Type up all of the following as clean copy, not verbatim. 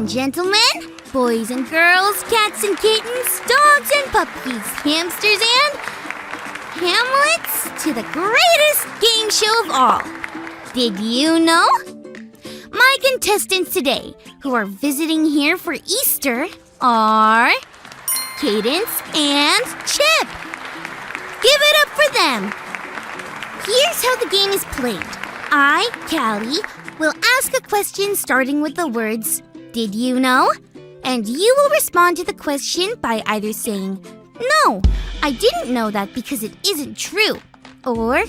and gentlemen, boys and girls, cats and kittens, dogs and puppies, hamsters and Hamlets, to the greatest game show of all. Did you know? My contestants today, who are visiting here for Easter, are Cadence and Chip. Give it up for them. Here's how the game is played. I, Callie, will ask a question starting with the words, "Did you know?" And you will respond to the question by either saying, "No, I didn't know that because it isn't true." Or,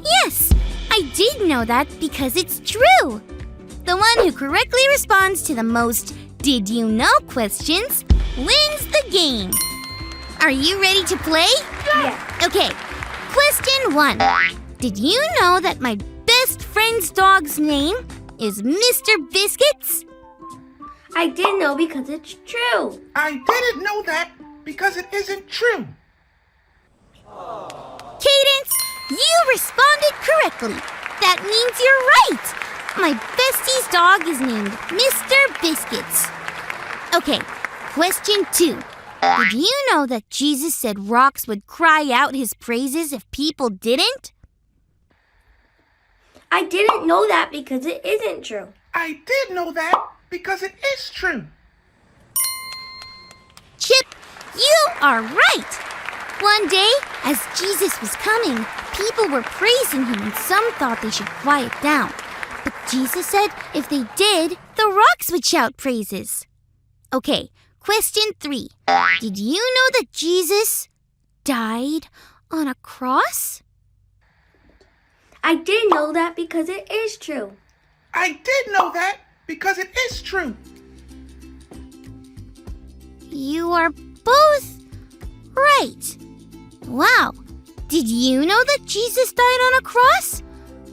"Yes, I did know that because it's true." The one who correctly responds to the most "Did you know?" questions wins the game. Are you ready to play? Yeah. Okay, question 1. Did you know that my best friend's dog's name is Mr. Biscuits? I didn't know because it's true. I didn't know that because it isn't true. Cadence, you responded correctly. That means you're right. My bestie's dog is named Mr. Biscuits. Okay, question 2. Did you know that Jesus said rocks would cry out his praises if people didn't? I didn't know that because it isn't true. I did know that because it is true. Chip, you are right. One day, as Jesus was coming, people were praising him and some thought they should quiet down. But Jesus said if they did, the rocks would shout praises. Okay, question 3. Did you know that Jesus died on a cross? I didn't know that because it is true. I did know that because it is true. You are both right. Wow, did you know that Jesus died on a cross?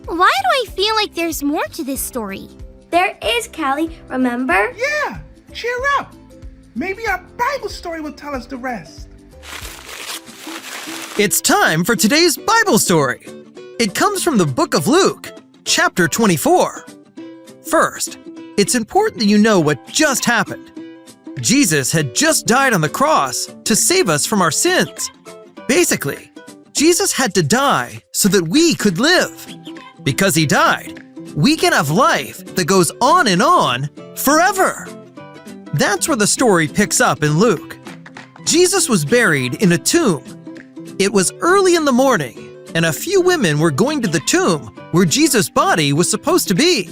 Why do I feel like there's more to this story? There is, Callie, remember? Yeah, cheer up. Maybe our Bible story will tell us the rest. It's time for today's Bible story. It comes from the book of Luke, chapter 24. First, it's important that you know what just happened. Jesus had just died on the cross to save us from our sins. Basically, Jesus had to die so that we could live. Because he died, we can have life that goes on forever. That's where the story picks up in Luke. Jesus was buried in a tomb. It was early in the morning, and a few women were going to the tomb where Jesus' body was supposed to be.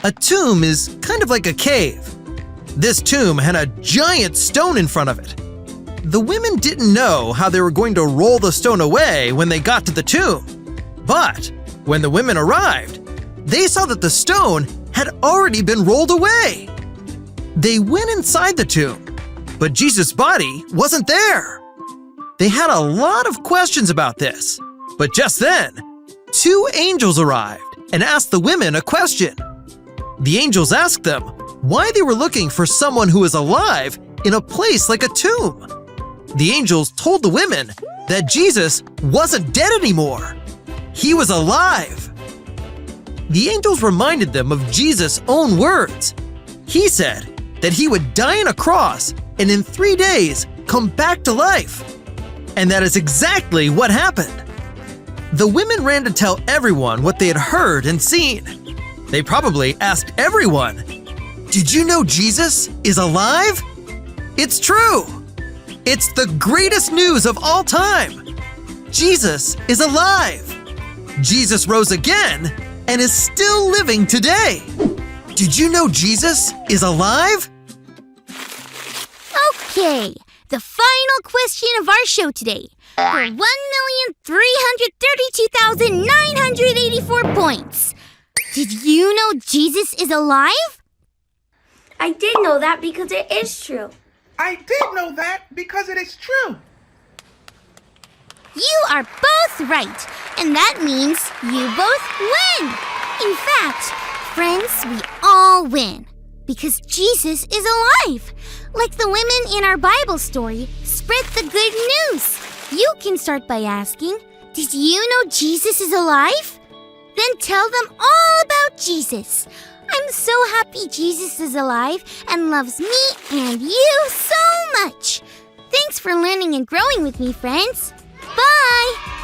A tomb is kind of like a cave. This tomb had a giant stone in front of it. The women didn't know how they were going to roll the stone away when they got to the tomb. But when the women arrived, they saw that the stone had already been rolled away. They went inside the tomb, but Jesus' body wasn't there. They had a lot of questions about this, but just then, 2 angels arrived and asked the women a question. The angels asked them why they were looking for someone who was alive in a place like a tomb. The angels told the women that Jesus wasn't dead anymore. He was alive. The angels reminded them of Jesus' own words. He said that he would die on a cross and in 3 days come back to life. And that is exactly what happened. The women ran to tell everyone what they had heard and seen. They probably asked everyone, "Did you know Jesus is alive?" It's true. It's the greatest news of all time. Jesus is alive. Jesus rose again and is still living today. Did you know Jesus is alive? Okay, the final question of our show today. For 1,332,984 points. Did you know Jesus is alive? I did know that because it is true. I did know that because it is true. You are both right, and that means you both win. In fact, friends, we all win because Jesus is alive. Like the women in our Bible story, spread the good news. You can start by asking, "Did you know Jesus is alive?" Then tell them all about Jesus. I'm so happy Jesus is alive and loves me and you so much. Thanks for learning and growing with me, friends. Bye!